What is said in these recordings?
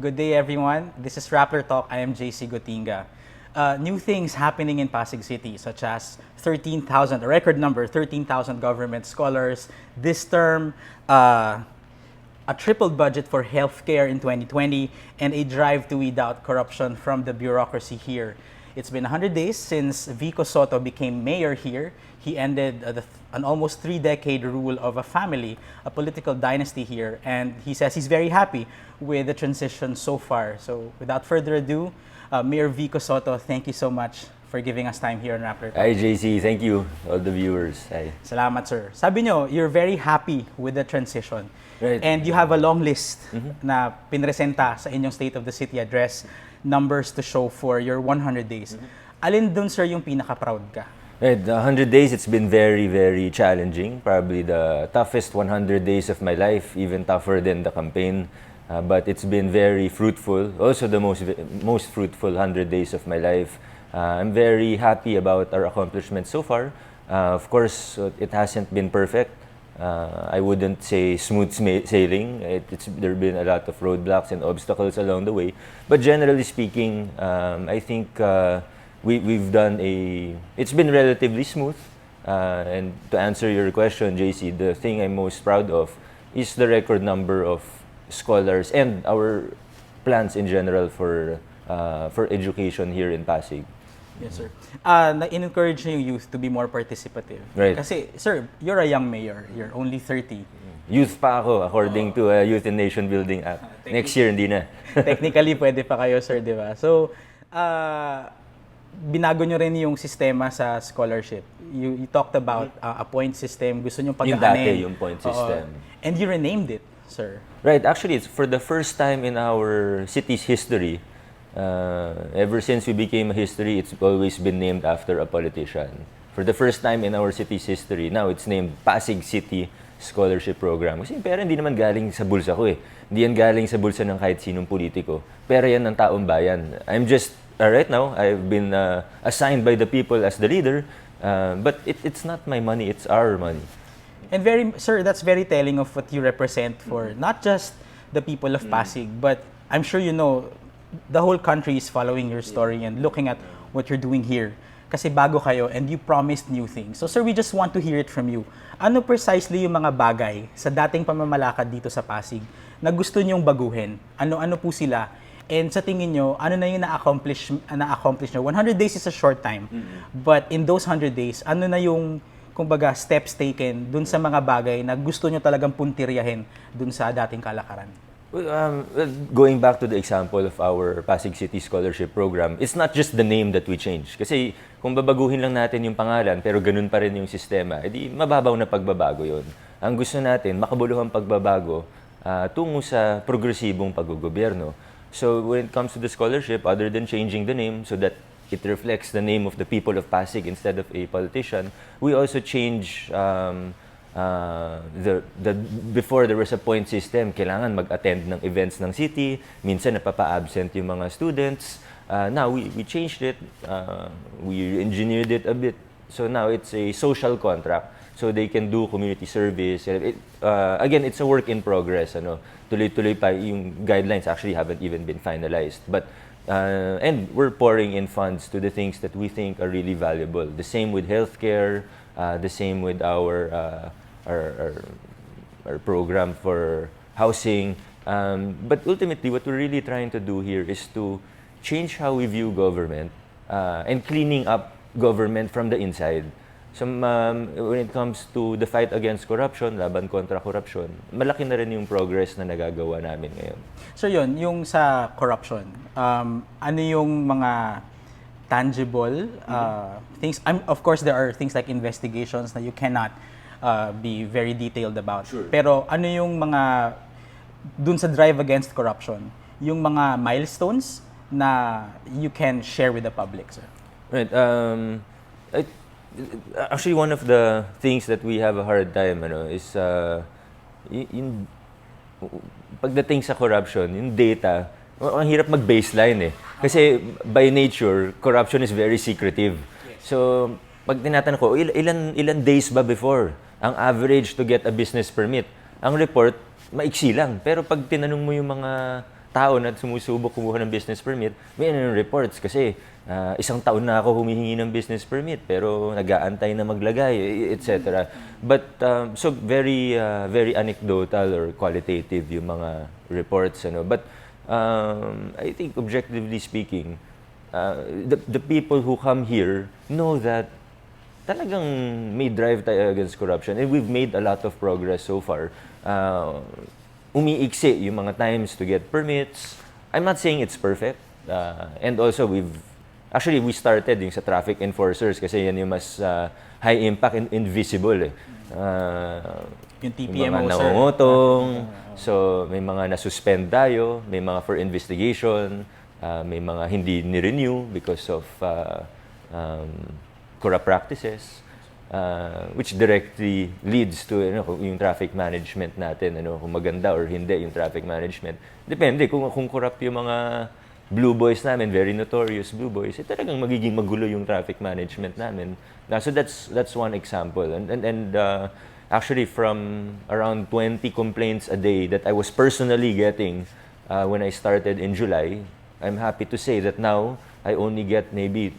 Good day, everyone. This is Rappler Talk. I am JC Gotinga. New things happening in Pasig City, such as 13,000, a record number, 13,000 government scholars this term, a tripled budget for healthcare in 2020, and a drive to weed out corruption from the bureaucracy here. It's been 100 days since Vico Sotto became mayor here. He ended an almost 3-decade rule of a family, a political dynasty here, and he says he's very happy with the transition so far. So without further ado, Mayor Vico Sotto, thank you so much for giving us time here on Rappler Talk. Hi JC, thank you, all the viewers. Hi. Salamat, sir. Sabi nyo, you're very happy with the transition. Right. And you have a long list na pinresenta sa inyong State of the City address, numbers to show for your 100 days. Alin dun, sir, yung pinaka-proud ka? Right, the 100 days, it's been very, very challenging. Probably the toughest 100 days of my life, even tougher than the campaign. But it's been very fruitful. Also the most fruitful 100 days of my life. I'm very happy about our accomplishments so far. Of course, it hasn't been perfect. I wouldn't say smooth sailing. There have been a lot of roadblocks and obstacles along the way. But generally speaking, I think we've done it's been relatively smooth. And to answer your question, JC, the thing I'm most proud of is the record number of scholars and our plans in general for education here in Pasig. Yes, sir. Na-encourage niyo yung youth to be more participative. Right. Kasi, sir, you're a young mayor. You're only 30. Youth pa ako according to Youth and Nation Building Act. Next year, hindi na. Technically, pwede pa kayo, sir, di ba? So, binago nyo rin yung sistema sa scholarship. You talked about a point system. Gusto nyo Yung pagkaanin. dati, yung point system. And you renamed it, sir. Right. Actually, it's for the first time in our city's history. Ever since we became a history, it's always been named after a politician. For the first time in our city's history, now it's named Pasig City Scholarship Program. Kasi pera hindi naman galing sa bulsa ko eh. Hindi yan galing sa bulsa ng kahit sinong politiko. Pera yan ng taong bayan. I'm just, right now, I've been assigned by the people as the leader, but it's not my money, it's our money. And sir, that's very telling of what you represent for not just the people of Pasig, but I'm sure you know, the whole country is following your story and looking at what you're doing here. Kasi bago kayo and you promised new things. So sir, we just want to hear it from you. Ano precisely yung mga bagay sa dating pamamalakad dito sa Pasig na gusto niyong baguhin? Ano-ano po sila? And sa tingin nyo, ano na yung na-accomplish nyo? 100 days is a short time. But in those 100 days, ano na yung kumbaga steps taken dun sa mga bagay na gusto nyo talagang puntiryahin dun sa dating kalakaran? Well, going back to the example of our Pasig City Scholarship Program, it's not just the name that we change. Kasi kung babaguhin lang natin yung pangalan pero ganun pa rin yung sistema, edi mababaw na pagbabago yon. Ang gusto natin, makabuluhang pagbabago tungo sa progresibong paggogobyerno. So when it comes to the scholarship, other than changing the name so that it reflects the name of the people of Pasig instead of a politician, we also change before there was a point system, kailangan mag-attend ng events ng city, minsan napapa-absent yung mga students. Now we changed it, we engineered it a bit. So now it's a social contract, so they can do community service. Again, it's a work in progress. Tuloy-tuloy pa yung guidelines actually haven't even been finalized. But and we're pouring in funds to the things that we think are really valuable. The same with healthcare, the same with our program for housing. But ultimately, what we're really trying to do here is to change how we view government and cleaning up government from the inside. So when it comes to the fight against corruption, laban kontra corruption, malaki na rin yung progress na nagagawa namin ngayon. So yun, yung sa corruption, ano yung mga tangible things? Of course, there are things like investigations na you cannot be very detailed about. Sure. Pero ano yung mga, dun sa drive against corruption, yung mga milestones na you can share with the public, sir? Right. Actually, one of the things that we have a hard time is pagdating sa corruption, yung data, ang hirap mag-baseline eh. Kasi by nature, corruption is very secretive. So, pag tinatanong ko, ilan days ba before ang average to get a business permit? Ang report, maiksi lang. Pero pag tinanong mo yung mga tao na sumusubok kumuha ng business permit, may reports kasi isang taon na ako humihingi ng business permit pero nag-aantay na maglagay, etc. But so very anecdotal or qualitative yung mga reports, but I think objectively speaking, the people who come here know that talagang may drive tayo against corruption, and we've made a lot of progress so far. Umiiksi yung mga times to get permits. I'm not saying it's perfect. And also, we started yung sa traffic enforcers kasi yan yung mas high impact and invisible. Yung yung TPMO, mga sir. nangungutong, so may mga nasuspend tayo, may mga for investigation, may mga hindi ni-renew because of corrupt practices. Which directly leads to yung traffic management natin, kung maganda or hindi yung traffic management. Depende kung corrupt yung mga blue boys namin, very notorious blue boys, talagang magiging magulo yung traffic management namin. So that's one example. And actually from around 20 complaints a day that I was personally getting when I started in July, I'm happy to say that now I only get maybe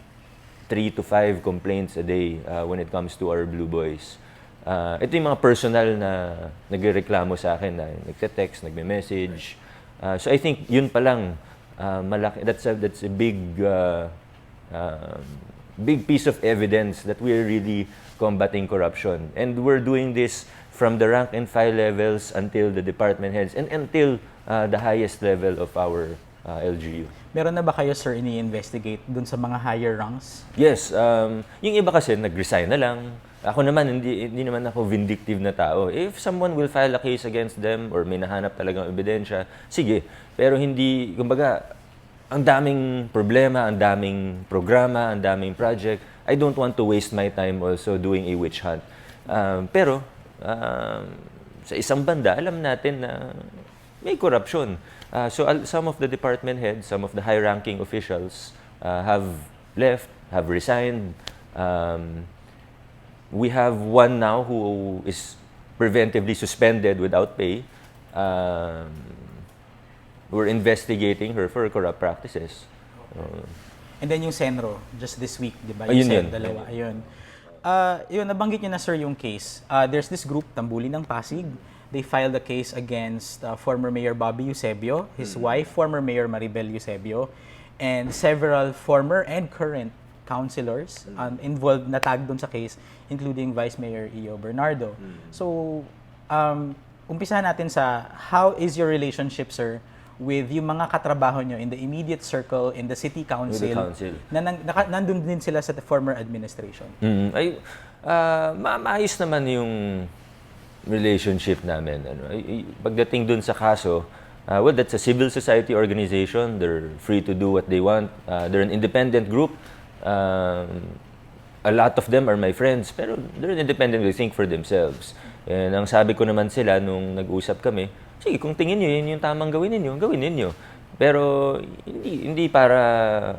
3 to 5 complaints a day when it comes to our blue boys. Ito yung mga personal na nagreklamo sa akin, na nagte-text, nagme-message. So I think yun pa lang, malaki, that's a big piece of evidence that we're really combating corruption. And we're doing this from the rank and file levels until the department heads and until the highest level of our LGU. Meron na ba kayo, sir, ini-investigate dun sa mga higher ranks? Yes. Yung iba kasi nag-resign na lang. Ako naman, hindi naman ako vindictive na tao. If someone will file a case against them or may nahanap talagang ebidensya, sige. Pero hindi, kumbaga, ang daming problema, ang daming programa, ang daming project. I don't want to waste my time also doing a witch hunt. Pero, sa isang banda, alam natin na may korupsyon. So some of the department heads, some of the high-ranking officials have left, have resigned. We have one now who is preventively suspended without pay. We're investigating her for corrupt practices. And then yung Senro, just this week, di ba? Ayun Sen, yun. dalawa. Ayun. Yun, nabanggit niyo na, sir, yung case. There's this group, Tambuli ng Pasig. They filed a case against former Mayor Bobby Eusebio, his wife, former Mayor Maribel Eusebio, and several former and current councilors involved na tag dun sa case, including Vice Mayor Io Bernardo. So, umpisahan natin sa how is your relationship, sir, with yung mga katrabaho nyo in the immediate circle, in the city council, na nandun din sila sa the former administration? Maayos naman yung relationship namin. Pagdating dun sa kaso, well, that's a civil society organization. They're free to do what they want. They're an independent group. A lot of them are my friends, pero they're independent. They think for themselves. And ang sabi ko naman sila nung nag-usap kami, sige, kung tingin nyo, yun yung tamang gawin ninyo. Pero hindi para,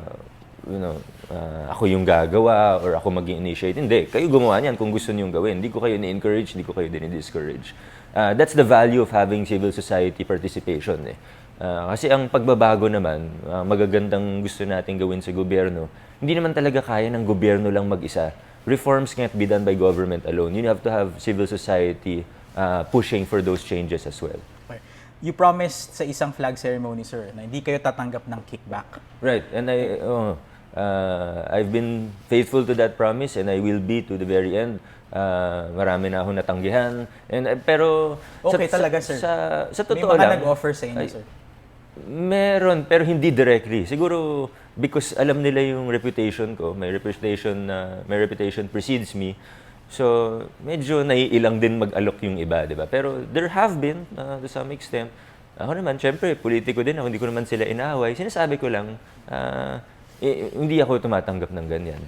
ako yung gagawa or ako mag-initiate. Hindi, kayo gumawa niyan kung gusto niyong gawin. Hindi ko kayo ni-encourage, hindi ko kayo din-discourage. That's the value of having civil society participation. Kasi ang pagbabago naman, magagandang gusto nating gawin sa gobyerno, hindi naman talaga kaya ng gobyerno lang mag-isa. Reforms can't be done by government alone. You have to have civil society pushing for those changes as well. Okay. You promised sa isang flag ceremony, sir, na hindi kayo tatanggap ng kickback. Right, and I've been faithful to that promise and I will be to the very end. Marami na akong natanggihan. Pero okay talaga, sir. Sa totoo may mga lang, nag-offer sa inyo, sir? Meron, pero hindi directly. Siguro because alam nila yung reputation ko. My reputation precedes me. So, medyo naiilang din mag-alok yung iba, di ba? Pero there have been, to some extent, ako naman, syempre, politiko din ako, hindi ko naman sila inaaway. Sinasabi ko lang, hindi ako tumatanggap ng ganyan.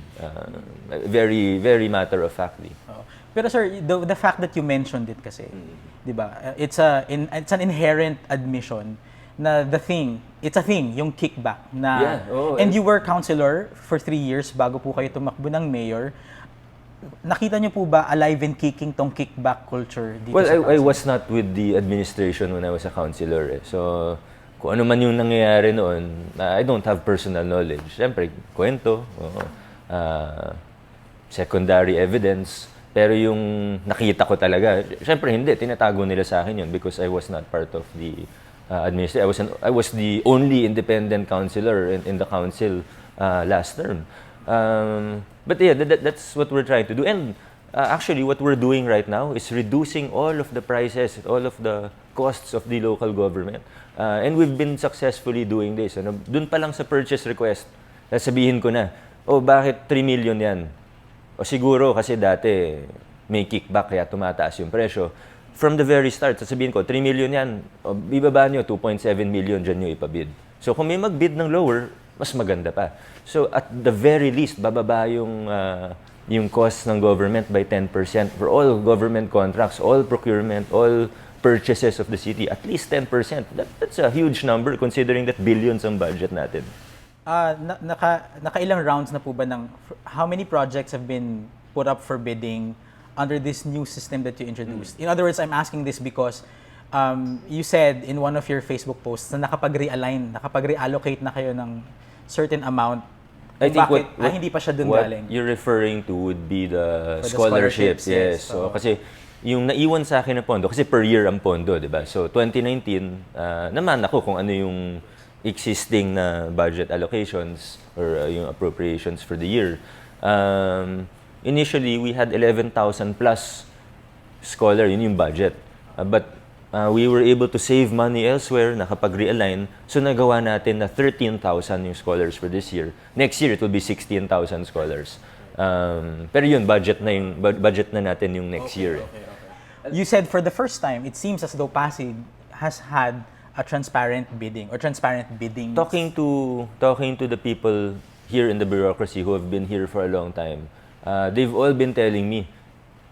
Very, very matter of factly. Pero sir, the fact that you mentioned it kasi, di ba? It's an inherent admission na it's a thing, yung kickback. And you were councilor for 3 years bago po kayo tumakbo ng mayor. Nakita niyo po ba alive and kicking tong kickback culture dito sa council? I was not with the administration when I was a councilor. So, kung ano man yung nangyayari noon, I don't have personal knowledge. Siyempre, kwento, secondary evidence, pero yung nakita ko talaga, siyempre hindi, tinatago nila sa akin yun because I was not part of the administration. I was the only independent councilor in the council last term. But yeah, that's what we're trying to do. And actually, what we're doing right now is reducing all of the prices, all of the costs of the local government. And we've been successfully doing this. Ano, dun pa lang sa purchase request, sabihin ko na, oh, bakit 3 million yan? O siguro kasi dati may kickback kaya tumataas yung presyo. From the very start, sasabihin ko, 3 million yan, o bibaba nyo, 2.7 million dyan nyo ipabid. So kung may magbid ng lower, mas maganda pa. So at the very least, bababa yung cost ng government by 10% for all government contracts, all procurement, all purchases of the city, at least 10%. That's a huge number considering that billions ang budget natin. Nakailang rounds na po ba how many projects have been put up for bidding under this new system that you introduced? In other words, I'm asking this because you said in one of your Facebook posts na nakapag-reallocate na kayo ng certain amount. I think hindi pa siya dun what galing. you're referring to would be the For the scholarships. scholarships, Yes. So, kasi yung naiwan sa akin na pondo, kasi per year ang pondo, di ba? So, 2019, naman ako kung ano yung existing na budget allocations or yung appropriations for the year. Initially, we had 11,000 plus scholar, yun yung budget. But we were able to save money elsewhere, nakapag-realign. So nagawa natin na 13,000 yung scholars for this year. Next year, it will be 16,000 scholars. Pero yun, budget na natin yung next year. Okay. You said for the first time, it seems as though Pasig has had a transparent bidding or transparent bidding. Talking to the people here in the bureaucracy who have been here for a long time, they've all been telling me,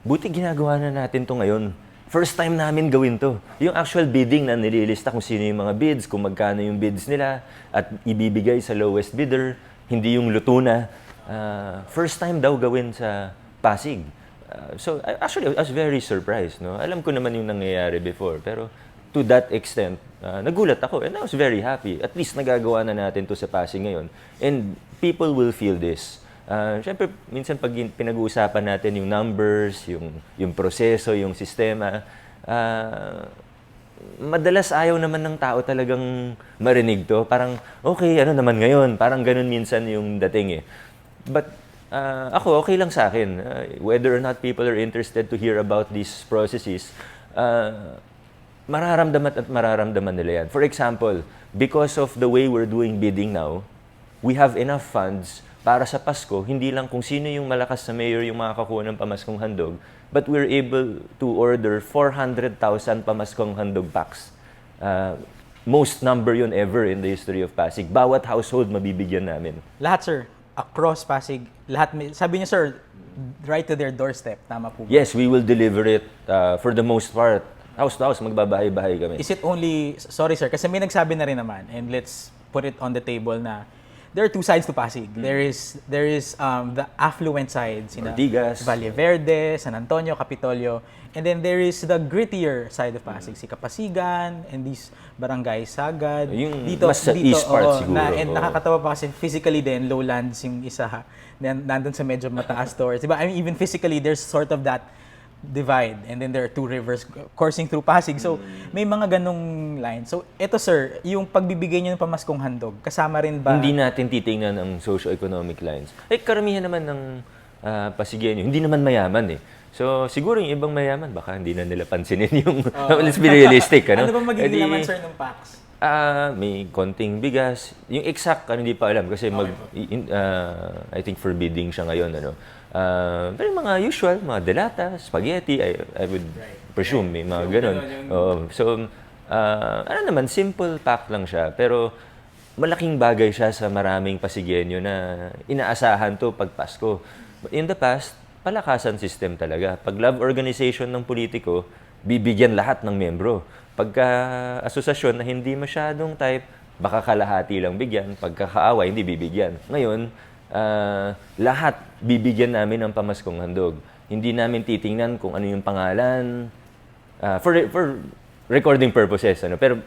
buti ginagawa na natin to ngayon. First time namin gawin to. Yung actual bidding na nililista kung sino yung mga bids, kung magkano yung bids nila, at ibibigay sa lowest bidder, hindi yung luto na. First time daw gawin sa Pasig. So actually, I was very surprised. No? Alam ko naman yung nangyayari before, pero to that extent, nagulat ako and I was very happy. At least nagagawa na natin to sa Pasig ngayon. And people will feel this. Siyempre, minsan pag pinag-uusapan natin yung numbers, yung proseso, yung sistema, madalas ayaw naman ng tao talagang marinig to. Parang, okay, ano naman ngayon? Parang ganun minsan yung dating eh. But ako, okay lang sa akin. Whether or not people are interested to hear about these processes, mararamdaman nila yan. For example, because of the way we're doing bidding now, we have enough funds para sa Pasko, hindi lang kung sino yung malakas na mayor yung makakakuha ng pamaskong handog, but we're able to order 400,000 pamaskong handog packs. Most number yun ever in the history of Pasig. Bawat household mabibigyan namin. Lahat, sir, across Pasig, sabi niyo, sir, right to their doorstep. Tama po ba? Yes, we will deliver it for the most part. House to house, magbabahay-bahay kami. Is it only, sorry sir, kasi may nagsabi na rin naman, and let's put it on the table na there are two sides to Pasig. There is the affluent side, Ortigas, Valle Verde, San Antonio, Capitolio, and then there is the grittier side of Pasig, si Kapasigan, and these barangay Sagad. Yung mas sa east part siguro. And nakakatawa pa kasi physically din, lowlands yung isa, nandun sa medyo mataas doors. Diba? I mean, even physically, there's sort of that divide, and then there are two rivers coursing through Pasig. So, may mga ganong line. So, eto sir, yung pagbibigay niyo ng pamaskong handog, kasama rin ba? Hindi natin titingnan ang socio-economic lines. Karamihan naman ng Pasigyenyo, hindi naman mayaman eh. So, siguro yung ibang mayaman, baka hindi na nila pansinin yung, let's be realistic. Ano ba magiging naman sir ng packs? May konting bigas. Yung exact, hindi pa alam kasi I think forbidding siya ngayon. Pero yung mga usual, mga delata, spaghetti, I would presume may mga ganun. So, ano naman, simple pack lang siya. Pero malaking bagay siya sa maraming Pasigyenyo na inaasahan to pag Pasko. In the past, palakasan system talaga. Pag love organization ng politiko, bibigyan lahat ng membro. Pagka asosasyon na hindi masyadong type, baka kalahati lang bigyan. Pagkakaawa, hindi bibigyan. Ngayon, lahat bibigyan namin ng pamaskong handog. Hindi namin titingnan kung ano yung pangalan. For recording purposes. Pero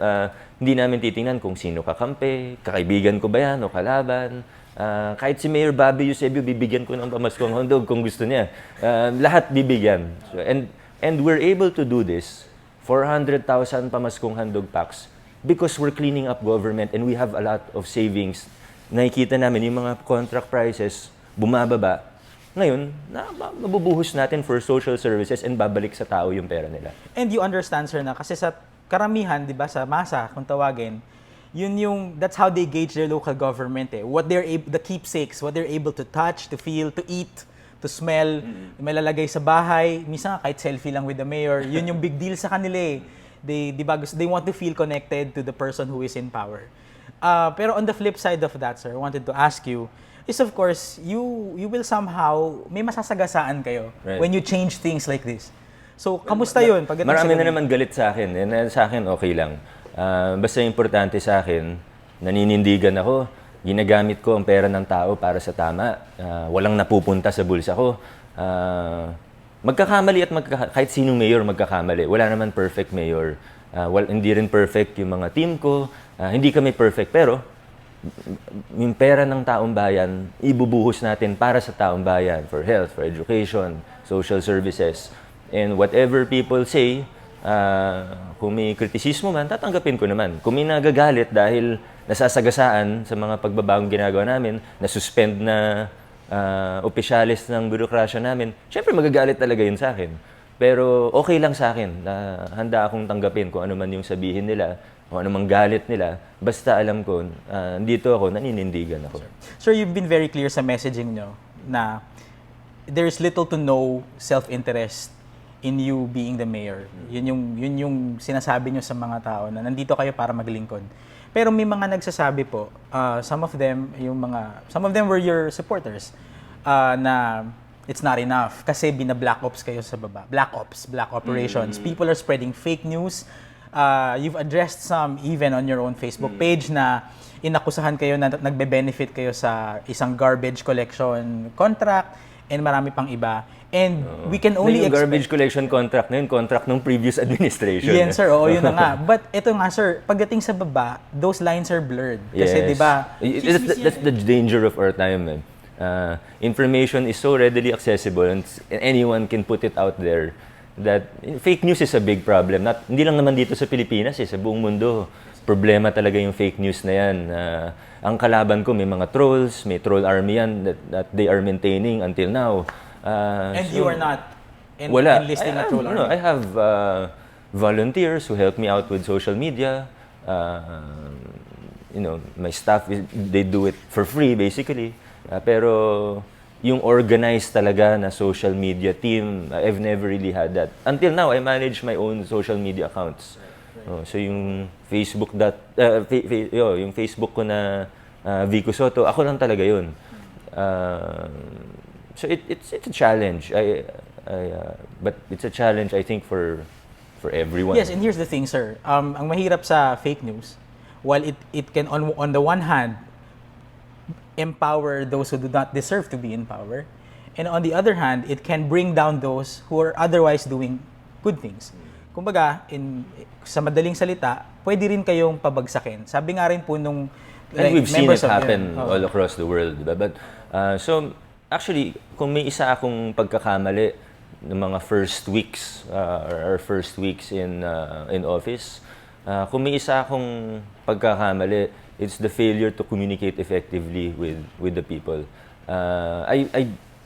hindi namin titingnan kung sino kakampi, kakaibigan ko ba yan o kalaban. Kahit si Mayor Bobby Eusebio, bibigyan ko ng pamaskong handog kung gusto niya. Lahat bibigyan. So, and we're able to do this, 400,000 pamaskong handog packs, because we're cleaning up government and we have a lot of savings. Nakikita namin yung mga contract prices bumababa. Ngayon, mabubuhos natin for social services and babalik sa tao yung pera nila. And you understand, sir, na kasi sa karamihan, di ba, sa masa, kung tawagin, that's how they gauge their local government eh. The keepsakes, what they're able to touch, to feel, to eat, to smell, may lalagay sa bahay, minsan kahit selfie lang with the mayor, yun yung big deal sa kanila eh. They want to feel connected to the person who is in power. Pero on the flip side of that, sir, I wanted to ask you, is of course, you will somehow, may masasagasaan kayo when you change things like this. So, kamusta yun? Marami na naman galit sa akin. Sa akin, okay lang. Basta importante sa akin, naninindigan ako, ginagamit ko ang pera ng tao para sa tama. Walang napupunta sa bulsa ko. Magkakamali at kahit sinong mayor magkakamali. Wala naman perfect mayor. Hindi rin perfect yung mga team ko. Hindi kami perfect, pero yung pera ng taong bayan, ibubuhos natin para sa taong bayan, for health, for education, social services. And whatever people say, kung may kritisismo man, tatanggapin ko naman. Kung may nagagalit dahil nasasagasaan sa mga pagbabagong ginagawa namin, na-suspend na opisyalis ng bürokrasya namin, syempre magagalit talaga yun sa akin. Pero okay lang sa akin, handa akong tanggapin kung ano man yung sabihin nila, kung ano mang galit nila, basta alam ko, dito ako, naninindigan ako. Sir, you've been very clear sa messaging nyo na there's little to no self-interest in you being the mayor. Yun yung sinasabi nyo sa mga tao na nandito kayo para maglingkod. Pero may mga nagsasabi po, some of them were your supporters, na it's not enough kasi bina-black ops kayo sa baba. Black operations. People are spreading fake news. You've addressed some even on your own Facebook page na inakusahan kayo na nagbe-benefit kayo sa isang garbage collection contract and marami pang iba. And we can only yung garbage collection contract na yun, contract ng previous administration. Yan, sir. Oo, yun na nga. But ito nga, sir, pagdating sa baba, those lines are blurred. Kasi, di ba? That's the danger of our time, man. Information is so readily accessible and anyone can put it out there that fake news is a big problem. Hindi lang naman dito sa Pilipinas, sa buong mundo. Problema talaga yung fake news na yan. Ang kalaban ko, may mga trolls, may troll army yan that they are maintaining until now. And so, you are not enlisting a troll army? No, I have volunteers who help me out with social media. My staff, they do it for free basically. Pero yung organized talaga na social media team, I've never really had that. Until now, I manage my own social media accounts. So yung Facebook yung Facebook ko na Vico Sotto, ako lang talaga yun. So it's a challenge. But it's a challenge I think for everyone. Yes, and here's the thing, sir. Ang mahirap sa fake news, while it can on the one hand empower those who do not deserve to be in power, and on the other hand, it can bring down those who are otherwise doing good things. Kumbaga, sa madaling salita, pwede rin kayong pabagsakin. Sabi nga rin po nung and we've seen it happen all across the world, diba? But so actually, kung may isa akong pagkakamali ng mga first weeks or first weeks in office, kung may isa akong pagkakamali, it's the failure to communicate effectively with the people.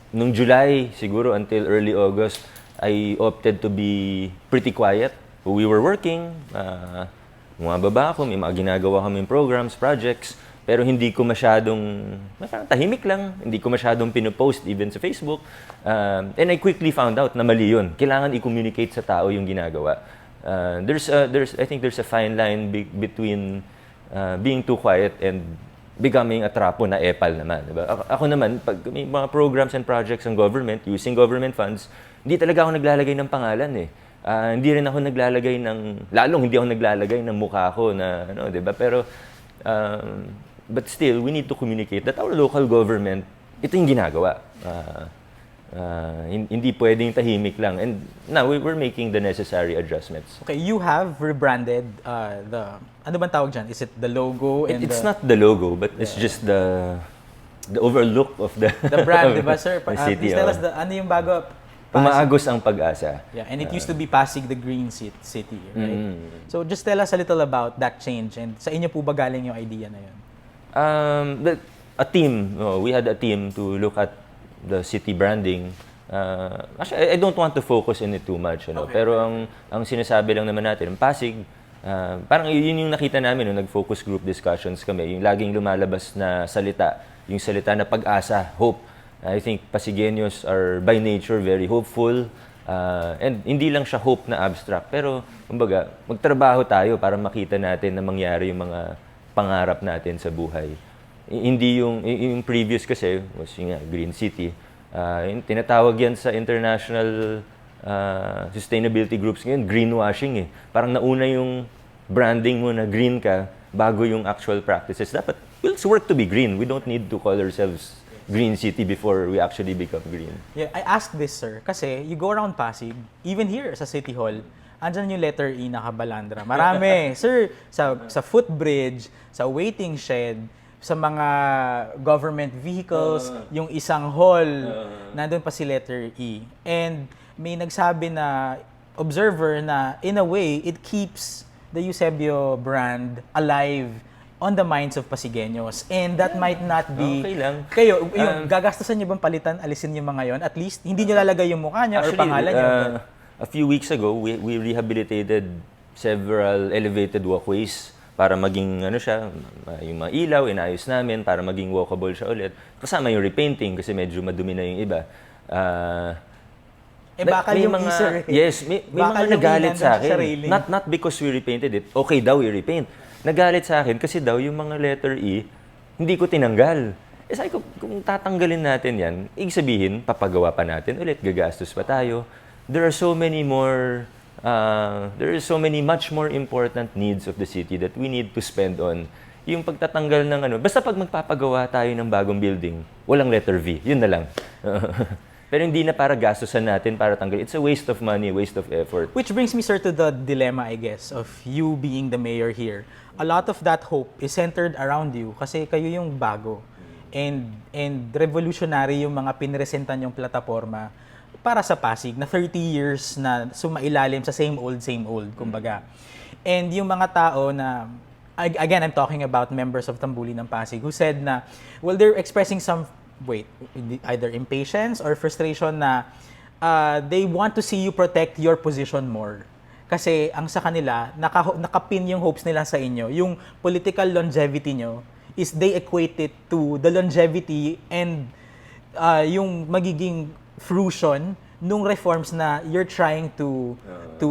Nung July, siguro until early August, I opted to be pretty quiet. We were working, bumababa ako, may mga ginagawa kaming programs, projects, pero hindi ko masyadong, tahimik lang, hindi ko masyadong pinopost even sa Facebook. And I quickly found out na mali yun. Kailangan i-communicate sa tao yung ginagawa. I think there's a fine line between being too quiet and becoming a trapo na epal naman. Diba? Ako naman, pag may mga programs and projects ng government, using government funds, hindi talaga ako naglalagay ng pangalan eh. Hindi rin ako naglalagay lalong hindi ako naglalagay ng mukha ko na, diba? Pero, but still, we need to communicate that our local government, ito yung ginagawa. Hindi pwedeng tahimik lang. And now, we're making the necessary adjustments. Okay, you have rebranded ano bang tawag dyan? Is it the logo? And It's not the logo, but it's just the overlook of the brand, di ba, sir? city. Please tell us, ano yung bago? Umaagos ang pag-asa. Yeah, and it used to be Pasig the Green City, right? So just tell us a little about that change, and sa inyo po ba galing yung idea na yun? A team. We had a team to look at the city branding. Actually, I don't want to focus on it too much. Okay. Pero ang sinasabi lang naman natin, ang Pasig, parang yun yung nakita namin nung nag-focus group discussions kami, yung laging lumalabas na salita, yung salita na pag-asa, hope. I think Pasigueños are by nature very hopeful. And hindi lang siya hope na abstract, pero kumbaga, magtrabaho tayo para makita natin na mangyari yung mga pangarap natin sa buhay. Hindi yung previous kasi was yung Green City. Tinatawag yan sa international sustainability groups ngayon, greenwashing eh. Parang nauna yung branding mo na green ka bago yung actual practices. Dapat, let's work to be green. We don't need to call ourselves Green City before we actually become green. Yeah, I asked this, sir, kasi you go around Pasig, even here sa City Hall, andyan yung letter E nakabalandra. Marami. Sir, sa footbridge, sa waiting shed, sa mga government vehicles, yung isang hall, nandun pa si letter E. And may nagsabi na observer na, in a way, it keeps the Eusebio brand alive on the minds of Pasigueños. And that might not be... Okay lang. Kayo, yung gagastusan niyo bang palitan, alisin yung mga yon? At least, hindi niyo lalagay yung mukha niya or pangalan niya. A few weeks ago, we rehabilitated several elevated walkways para maging yung mga ilaw, inayos namin para maging walkable siya ulit. Kasama yung repainting kasi medyo madumi na yung iba. Baka yung sir. Yes, may mga nagalit sa akin. Not because we repainted it. Okay daw i-repaint. Nagalit sa akin kasi daw yung mga letter E, hindi ko tinanggal. Sabi ko, kung tatanggalin natin yan, ibig sabihin, papagawa pa natin ulit, gagastos pa tayo. There are so many much more important needs of the city that we need to spend on. Yung pagtatanggal ng basta pag magpapagawa tayo ng bagong building, walang letter V, yun na lang. Pero hindi na para gastusan natin para tanggal. It's a waste of money, waste of effort. Which brings me, sir, to the dilemma, I guess, of you being the mayor here. A lot of that hope is centered around you kasi kayo yung bago. And revolutionary yung mga pinresentan yung plataforma para sa Pasig na 30 years na sumailalim sa same old, kumbaga. And yung mga tao na, again, I'm talking about members of Tambuli ng Pasig who said na, well, they're expressing either impatience or frustration na they want to see you protect your position more. Kasi ang sa kanila, nakapin yung hopes nila sa inyo. Yung political longevity nyo is they equate it to the longevity and yung magiging fruition nung reforms na you're trying to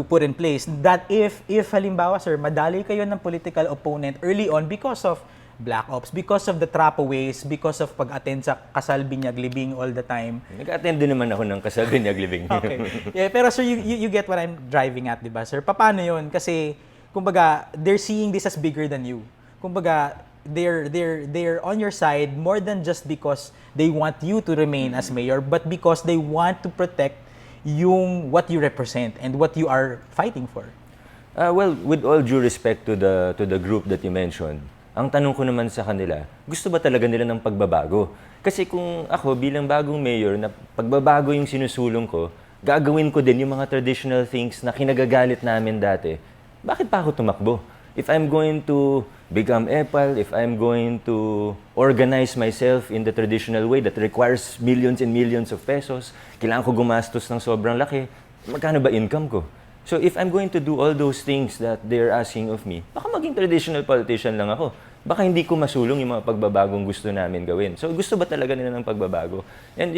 put in place. That if halimbawa, sir, madali kayo ng political opponent early on because of black ops, because of the trapo ways, because of pag-attend sa kasal binyag libing all the time. Nag-attend din naman ako ng kasal binyag libing. Okay. Yeah, pero sir, you get what I'm driving at, di ba, sir? Paano yun? Kasi, kumbaga, they're seeing this as bigger than you. Kumbaga, they're on your side more than just because they want you to remain as mayor, but because they want to protect yung what you represent and what you are fighting for. Well, with all due respect to the group that you mentioned, ang tanong ko naman sa kanila, gusto ba talaga nila ng pagbabago? Kasi kung ako bilang bagong mayor na pagbabago yung sinusulong ko, gagawin ko din yung mga traditional things na kinagagalit namin dati. Bakit pa ako tumakbo? If I'm going to become epal, if I'm going to organize myself in the traditional way that requires millions and millions of pesos, kailangan ko gumastos ng sobrang laki, magkano ba income ko? So if I'm going to do all those things that they're asking of me, baka maging traditional politician lang ako. Baka hindi ko masulong yung mga pagbabagong gusto namin gawin. So gusto ba talaga nila ng pagbabago? And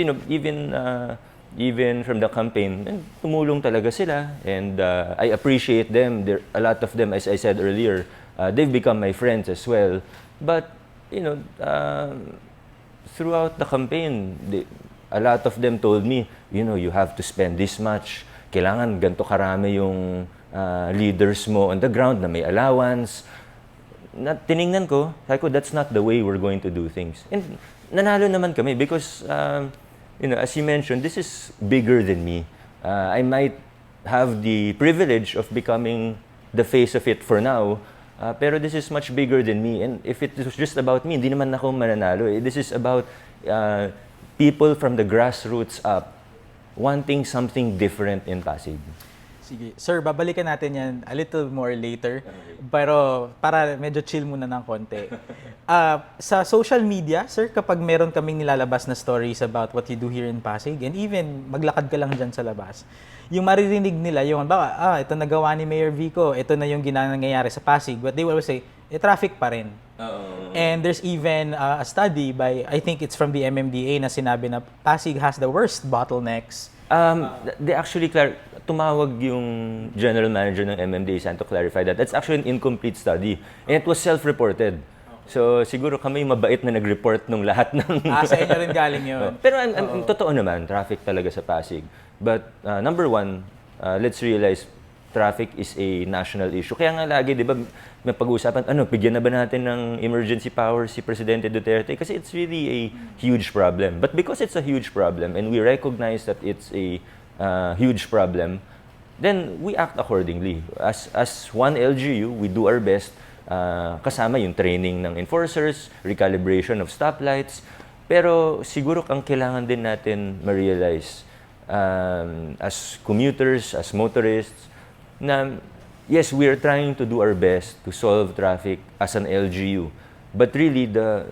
even from the campaign, tumulong talaga sila. And I appreciate them. A lot of them, as I said earlier, they've become my friends as well. But, throughout the campaign, a lot of them told me, you have to spend this much. Kailangan ganito karami yung leaders mo on the ground na may allowance. Tiningnan ko, sabi ko, that's not the way we're going to do things. And nanalo naman kami because as you mentioned, this is bigger than me. I might have the privilege of becoming the face of it for now, pero this is much bigger than me. And if it was just about me, hindi naman ako mananalo. This is about people from the grassroots up wanting something different in Pasig. Sige. Sir, babalikan natin yan a little more later. Pero para medyo chill muna ng konti. Sa social media, sir, kapag meron kaming nilalabas na stories about what you do here in Pasig, and even maglakad ka lang dyan sa labas, yung maririnig nila, yung ito nagawa ni Mayor Vico, ito na yung nangyayari sa Pasig, but they will always say, traffic pa rin. And there's even a study by, I think it's from the MMDA, na sinabi na Pasig has the worst bottlenecks. They actually tumawag yung general manager ng MMDA to clarify that. That's actually an incomplete study. And it was self-reported. So siguro kami mabait na nag-report nung lahat ng... Sa inyo rin galing yun. Pero totoo naman, traffic talaga sa Pasig. But number one, let's realize traffic is a national issue. Kaya nga lagi, di ba, may pag-uusapan, bigyan na ba natin ng emergency powers si Presidente Duterte? Kasi it's really a huge problem. But because it's a huge problem and we recognize that it's a huge problem, then we act accordingly. As one LGU, we do our best, kasama yung training ng enforcers, recalibration of stoplights. Pero siguro ang kailangan din natin ma-realize as commuters, as motorists, na yes, we are trying to do our best to solve traffic as an LGU. But really, the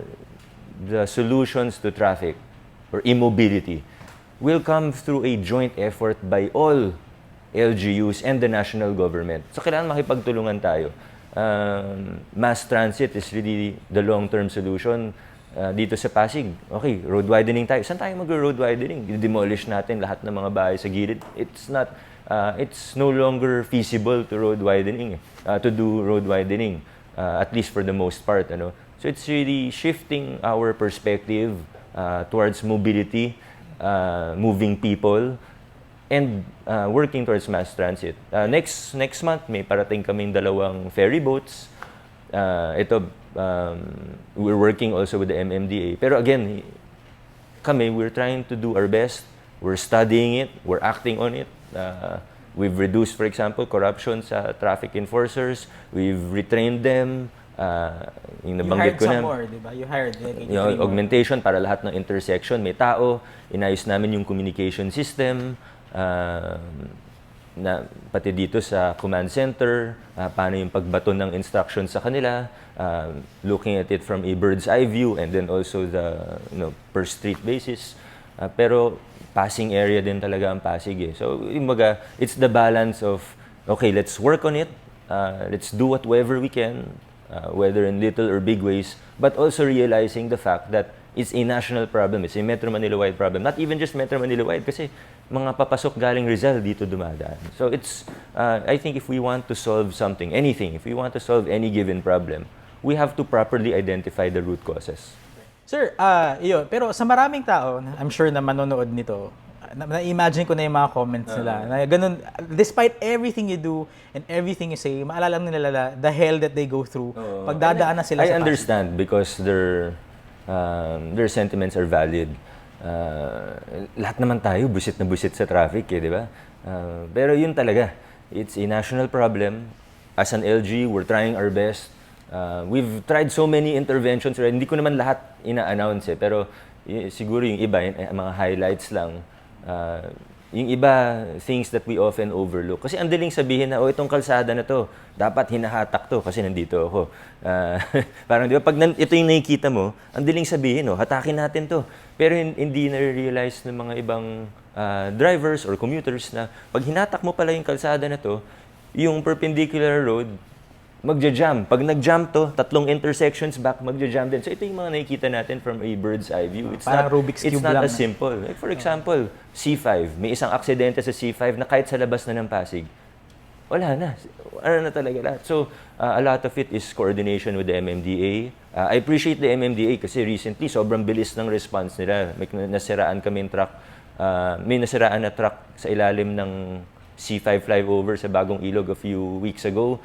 solutions to traffic or immobility will come through a joint effort by all LGUs and the national government. So kailangan makipagtulungan tayo. Mass transit is really the long-term solution dito sa Pasig. Okay, road widening tayo. Saan tayo mag-road widening? I-demolish natin lahat ng mga bahay sa gilid. It's no longer feasible to road widening, to do road widening, at least for the most part. So it's really shifting our perspective towards mobility, moving people, and working towards mass transit. Next month, may parating kaming 2 ferry boats. We're working also with the MMDA. Pero again, we're trying to do our best. We're studying it. We're acting on it. We've reduced, for example, corruption sa traffic enforcers. We've retrained them. Yung nabanggit ko na. You hired some more, di ba? You hired augmentation para lahat ng intersection. May tao. Inayos namin yung communication system. Na pati dito sa command center, paano yung pagbato ng instructions sa kanila, looking at it from a bird's eye view, and then also the per street basis. Pero passing area din talaga ang Pasig eh. So, it's the balance of, okay, let's work on it, let's do whatever we can, whether in little or big ways, but also realizing the fact that it's a national problem, it's a Metro Manila-wide problem. Not even just Metro Manila-wide, kasi mga papasok galing Rizal dito dumadaan. So I think if we want to solve something, anything, if we want to solve any given problem, we have to properly identify the root causes. Sir, yun. Pero sa maraming tao, I'm sure na manonood nito, na-imagine ko na yung mga comments nila. Na ganun, despite everything you do and everything you say, maalala nila the hell that they go through. Pagdadaan na sila sa I understand because their sentiments are valid. Lahat naman tayo busit na busit sa traffic, di ba? Pero yun talaga, it's a national problem. As an LG, we're trying our best. We've tried so many interventions. Hindi ko naman lahat ina-announce pero siguro yung iba, mga highlights lang. Yung iba, things that we often overlook. Kasi ang daling sabihin na, itong kalsada na to, dapat hinahatak to kasi nandito ako. Parang di ba, pag ito yung nakikita mo, ang daling sabihin, hatakin natin to. Pero hindi na-realize ng mga ibang drivers or commuters na pag hinatak mo pala yung kalsada na to, yung perpendicular road, magja-jam. Pag nag-jam to, 3 intersections back, magja-jam din. So ito yung mga nakikita natin from a bird's eye view. Parang Rubik's Cube lang. It's not as simple. Like for example, C5. May isang aksidente sa C5 na kahit sa labas na ng Pasig, wala na. Ano na talaga lahat. So, a lot of it is coordination with the MMDA. I appreciate the MMDA kasi recently, sobrang bilis ng response nila. May nasiraan kaming truck. May nasiraan na truck sa ilalim ng C5 flyover sa Bagong Ilog a few weeks ago.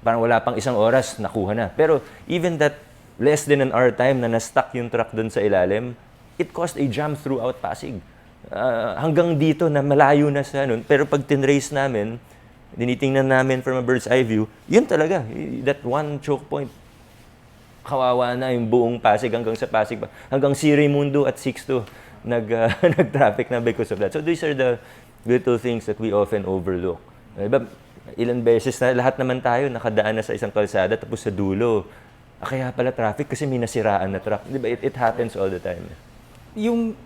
Parang wala pang 1 oras, nakuha na. Pero even that less than an hour time na na-stuck yung truck doon sa ilalim, it caused a jam throughout Pasig. Hanggang dito na malayo na sa ano, pero pag tinrace namin, dinitingnan namin from a bird's eye view, yun talaga, that one choke point. Kawawa na yung buong Pasig hanggang sa Pasig, hanggang si Raimundo at Sixto nag-traffic na because of that. So these are the little things that we often overlook. Diba, ilan beses na lahat naman tayo nakadaan na sa isang kalsada tapos sa dulo. Kaya pala traffic kasi may nasiraan na truck. Diba, it happens all the time.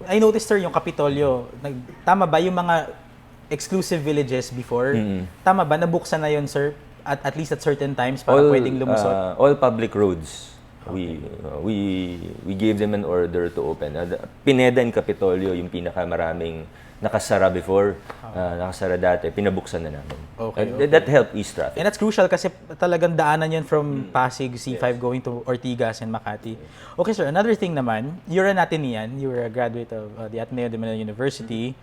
I noticed, sir, yung Capitolio, tama ba yung mga exclusive villages before? Tama ba? Nabuksan na yun, sir? At least at certain times para pwedeng lumusot? All public roads. Okay. We gave them an order to open. Pineda and Capitolio yung pinakamaraming nakasara before, nakasara dati, pinabuksan na namin. Okay. That helped ease traffic. And that's crucial kasi talagang daanan yun from Pasig, C5 going to Ortigas and Makati. Okay, sir, another thing naman, you're an Atenean, you were a graduate of the Ateneo de Manila University.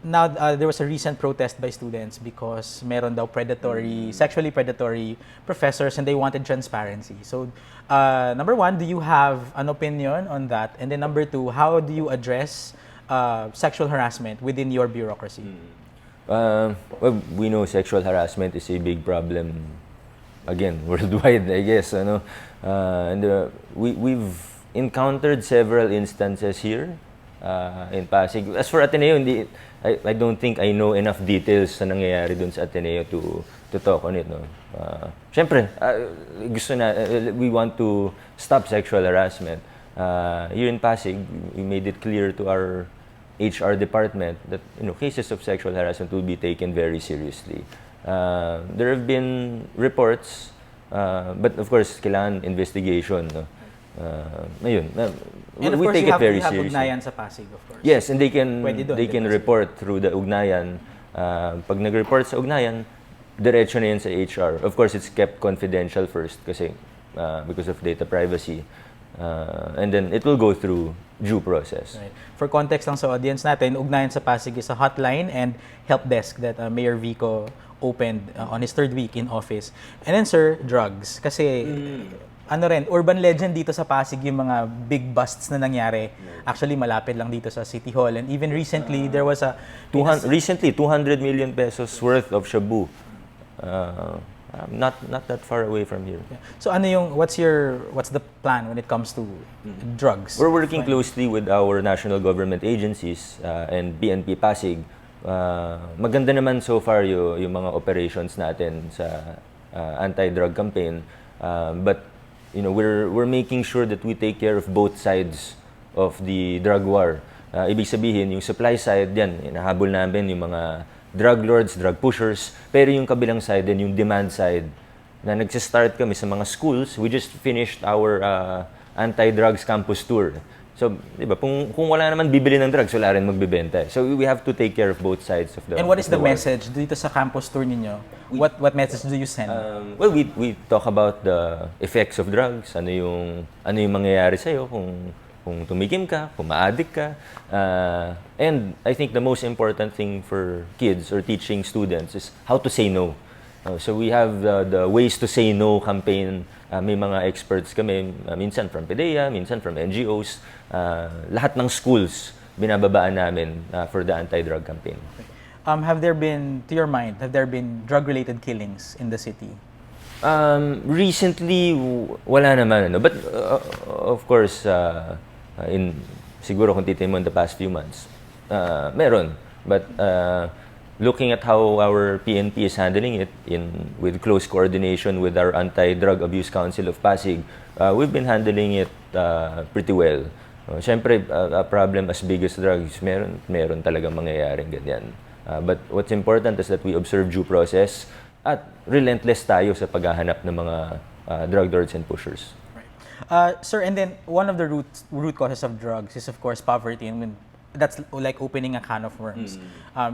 Now, there was a recent protest by students because meron daw sexually predatory professors and they wanted transparency. So, number one, do you have an opinion on that? And then number two, how do you address sexual harassment within your bureaucracy? Well, we know sexual harassment is a big problem, again, worldwide, I guess. We've encountered several instances here in Pasig. As for Ateneo, I don't think I know enough details sa nangyayari dun sa Ateneo to talk on it. No? Siyempre, we want to stop sexual harassment. Here in Pasig, we made it clear to our HR department that cases of sexual harassment will be taken very seriously. There have been reports, but of course, kailangan investigation. No? And of we course, take it very seriously. ugnayan sa Pasig, of course. Yes, and they can report through the ugnayan. Pag nag-report sa ugnayan, diretso na yan sa HR. Of course, it's kept confidential first kasi because of data privacy. And then it will go through due process. Right. For context lang sa audience natin, ugnayan sa Pasig is a hotline and help desk that Mayor Vico opened on his third week in office. And then, sir, drugs. Kasi urban legend dito sa Pasig yung mga big busts na nangyari. Actually, malapit lang dito sa City Hall. And even recently, there was a... 200 million pesos worth of shabu. Not that far away from here. Yeah. So what's the plan when it comes to drugs? We're working closely with our national government agencies and BNP Pasig. Maganda naman so far yung mga operations natin sa anti-drug campaign. But we're making sure that we take care of both sides of the drug war. Ibig sabihin, yung supply side, yan, hinahabol namin yung mga drug lords, drug pushers, pero yung kabilang side din, yung demand side, na nagsistart kami sa mga schools. We just finished our anti-drugs campus tour. So, di ba, kung wala naman bibili ng drugs, wala rin magbibenta. So, we have to take care of both sides of the And what is the war. message dito sa campus tour ninyo? What message do you send? Well, we talk about the effects of drugs, ano yung mangyayari sa'yo kung tumikim ka, kung ma-addict ka. And I think the most important thing for kids or teaching students is how to say no. So we have the Ways to Say No campaign. May mga experts kami, minsan from PDEA, minsan from NGOs. Lahat ng schools binababaan namin for the anti-drug campaign. Have there been drug-related killings in the city? Recently, wala naman. But of course, siguro kung titingnan mo in the past few months, meron. But looking at how our PNP is handling it with close coordination with our Anti-Drug Abuse Council of Pasig, we've been handling it pretty well. Siyempre, a problem as big as drugs, meron talagang mangyayaring ganyan. But what's important is that we observe due process at relentless tayo sa paghahanap ng mga drug lords and pushers. Sir, and then one of the root causes of drugs is, of course, poverty. And that's like opening a can of worms.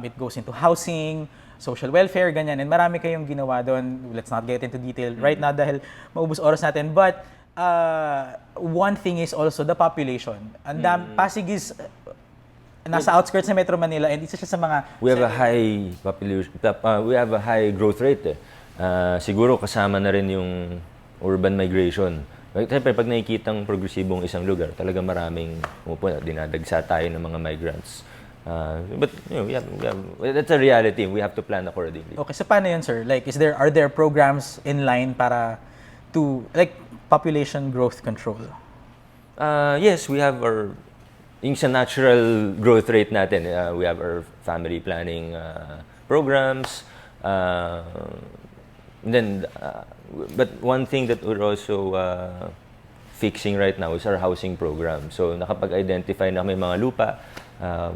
It goes into housing, social welfare, ganyan. And marami kayong ginawa doon. Let's not get into detail right now dahil maubos oras natin. But one thing is also the population. Pasig is nasa outskirts ng Metro Manila and isa siya sa mga... We have a high population. We have a high growth rate. Siguro kasama na rin yung urban migration. Siyempre, pag nakikitang progresibong isang lugar, talaga maraming dinadagsa tayo ng mga migrants. But that's a reality. We have to plan accordingly. Okay, so paano yun, sir? Like, are there programs in line para to, like, population growth control? Yes, we have yung sa natural growth rate natin. We have our family planning programs. But one thing that we're also fixing right now is our housing program. So nakapag-identify na may mga lupa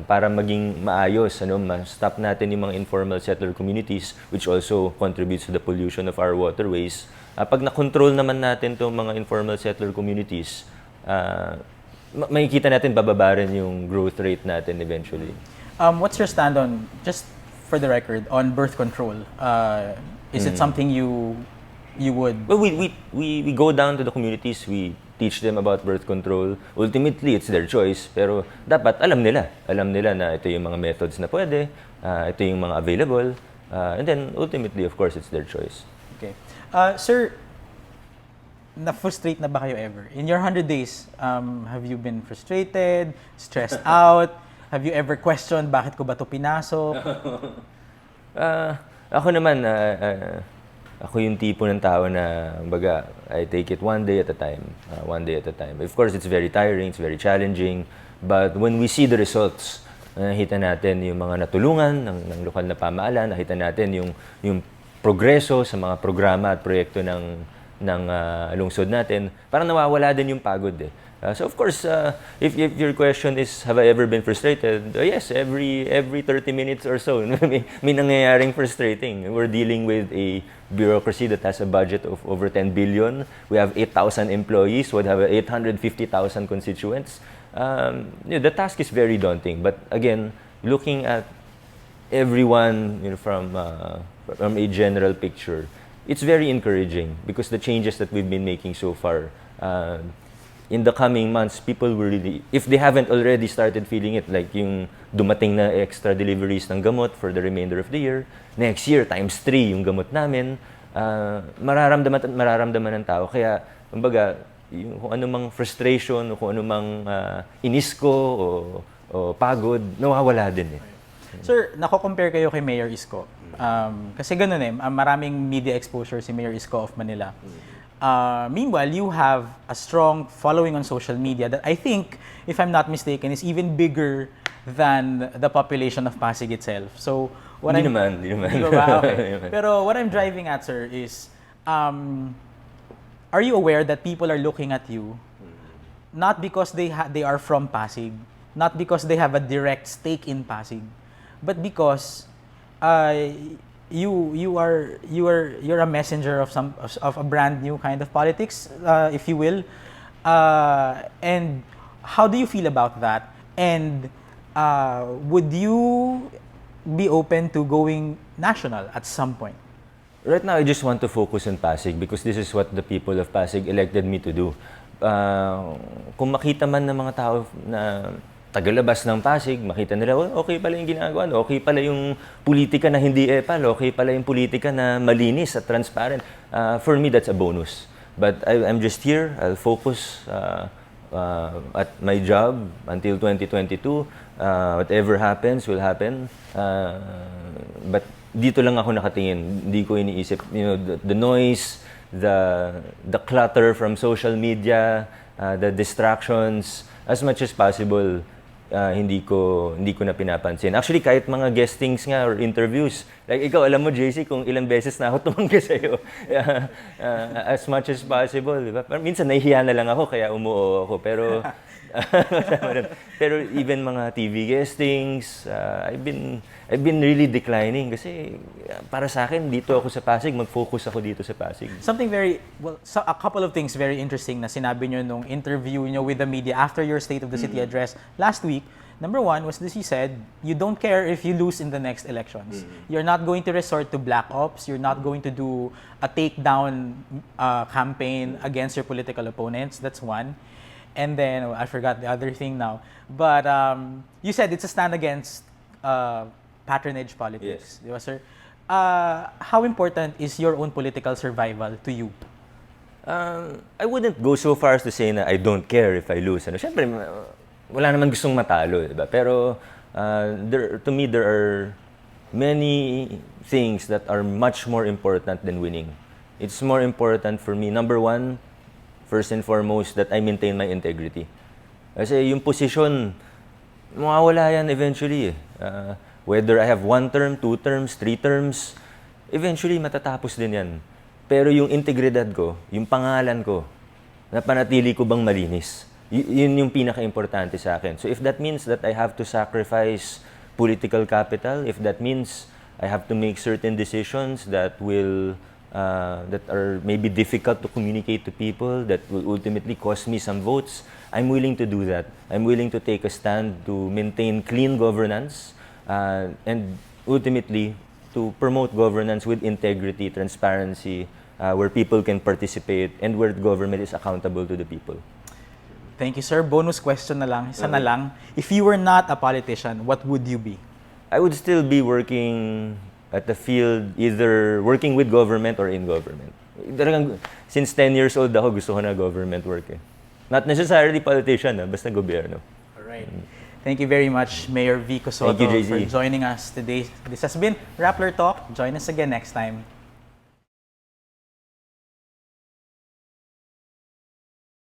para maging maayos, ma-stop natin yung mga informal settler communities, which also contributes to the pollution of our waterways. Pag na-control naman natin itong mga informal settler communities, makikita natin bababa rin yung growth rate natin eventually. What's your stand on, just for the record, on birth control? Is it something you would... Well, we go down to the communities, we teach them about birth control. Ultimately, it's their choice, pero dapat alam nila. Alam nila na ito yung mga methods na pwede, ito yung mga available, and then ultimately, of course, it's their choice. Okay. Sir, na-frustrate na ba kayo ever? In your 100 days, have you been frustrated, stressed out? Have you ever questioned, bakit ko ba ito pinasok? Ako naman, ako yung tipo ng tao na, baga, I take it one day at a time. One day at a time. Of course, it's very tiring, it's very challenging. But when we see the results, nakita natin yung mga natulungan ng lokal na pamahalaan, nakita natin yung progreso sa mga programa at proyekto ng lungsod natin, parang nawawala din yung pagod eh. So of course, if your question is, have I ever been frustrated? Yes, every 30 minutes or so, may nangyayaring frustrating. We're dealing with a bureaucracy that has a budget of over 10 billion. We have 8,000 employees. We have 850,000 constituents. The task is very daunting. But again, looking at everyone from a general picture, it's very encouraging because the changes that we've been making so far, in the coming months, people will really, if they haven't already started feeling it, like yung dumating na extra deliveries ng gamot for the remainder of the year, next year, times 3 yung gamot namin, mararamdaman ng tao. Kaya, kumbaga, kung anumang frustration o kung anumang inis ko o pagod, nawawala din eh. Sir, nako-compare kayo kay Mayor Isko. Kasi ganun eh, maraming media exposure si Mayor Isko of Manila. Meanwhile, you have a strong following on social media that I think, if I'm not mistaken, is even bigger than the population of Pasig itself. So, Hindi naman. Okay. Pero what I'm driving at, sir, is, are you aware that people are looking at you not because they are from Pasig, not because they have a direct stake in Pasig, but because you're a messenger of a brand new kind of politics, if you will. And how do you feel about that? And would you be open to going national at some point? Right now, I just want to focus on Pasig because this is what the people of Pasig elected me to do. Kung makita man ng mga tao na tagalabas ng Pasig, makita nila, okay pala yung ginagawa, okay pala yung politika na hindi epal, okay pala yung politika na malinis at transparent. For me, that's a bonus. But I'm just here, I'll focus at my job until 2022. Whatever happens will happen. But dito lang ako nakatingin, hindi ko iniisip, the noise, the clutter from social media, the distractions, as much as possible, hindi ko na pinapansin. Actually, kahit mga guestings nga or interviews, like ikaw, alam mo, JC, kung ilang beses na ako tumanggi sa'yo, as much as possible, di ba? Minsan nahihiya na lang ako, kaya umuo ako. Pero even mga TV guestings, I've been really declining kasi para sa akin, dito ako sa Pasig, mag-focus ako dito sa Pasig. A couple of things very interesting na sinabi nyo nung interview nyo with the media after your State of the City address last week. Number one was this, you said, you don't care if you lose in the next elections. You're not going to resort to black ops. You're not going to do a takedown campaign against your political opponents. That's one. And then, I forgot the other thing now. But you said it's a stand against patronage politics. Yes. Di ba, sir? How important is your own political survival to you? I wouldn't go so far as to say na I don't care if I lose. Ano, syempre, wala naman gustong matalo, di ba? Pero to me, there are many things that are much more important than winning. It's more important for me, number one, first and foremost, that I maintain my integrity. Kasi yung posisyon, mawawala yan eventually. Whether I have 1 term, 2 terms, 3 terms, eventually matatapos din yan. Pero yung integridad ko, yung pangalan ko, napanatili ko bang malinis? Yun yung pinaka-importante sa akin. So if that means that I have to sacrifice political capital, if that means I have to make certain decisions that are maybe difficult to communicate to people, that will ultimately cost me some votes, I'm willing to do that. I'm willing to take a stand to maintain clean governance and ultimately to promote governance with integrity, transparency, where people can participate and where the government is accountable to the people. Thank you, sir. Bonus question na lang, isa na lang. If you were not a politician, what would you be? I would still be working at the field, either working with government or in government. Talagang, since 10 years old ako, gusto ko na government work eh. Not necessarily politician, basta gobyerno. Alright. Thank you very much, Mayor Vico Sotto, Thank you, JC. for joining us today. This has been Rappler Talk. Join us again next time.